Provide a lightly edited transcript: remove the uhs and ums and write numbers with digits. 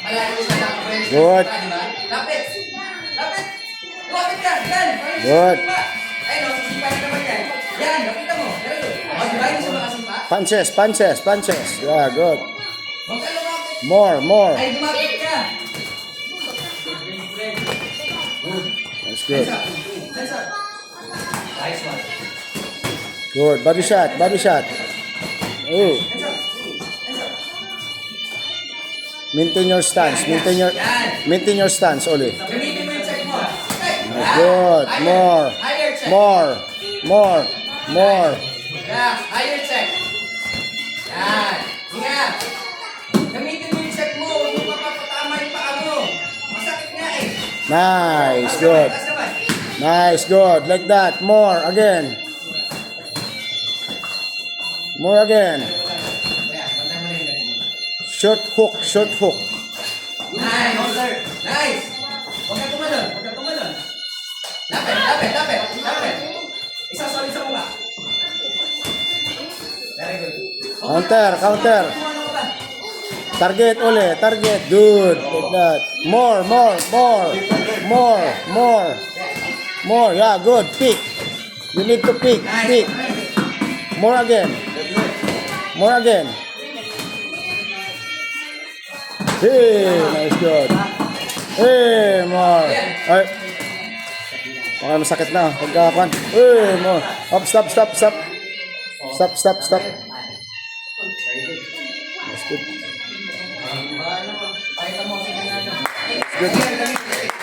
Good. Lapit. Lapit. Lapit ka. Yan. Good. Ay, no, sisipain naman yan. Yan, nakita mo. Very good. O, di ba? Hindi siya makasimpa? Punches, punches, punches. Yeah, good. Huwag ka lumapit. More. Ay, lumapit ka. That's good. Hands up. Nice one. Good. Body shot, body shot. Oh. Hands up. Hands up. Maintain your stance. Maintain your stance, Oli. Gamitin mo yung check mo. Good. More. Higher check. More. Yeah, higher check. Yan. Ingat. Gamitin mo yung check mo. Huwag mo papapatama yung paa mo. Masakit nga eh. Nice. Good. Taas naman. Nice. Good. Like that. More. Again. More again. Kaya, banda mo na yung leg mo. Short hook. Nice. Nice. Huwag ka tumalon. Lapit. Isang solid sa mukha. Very good. Counter. Ano ba? Target, Oli. Target. Good. Like that. More. Yeah, good. Pick. You need to pick. Nice. More again. Hey, nice good. Hey, more. Ay. Baka masakit na. Pagkakan. Hey, more. Up, stop. Stop. That's good. Pakita mo sa kanya. Good.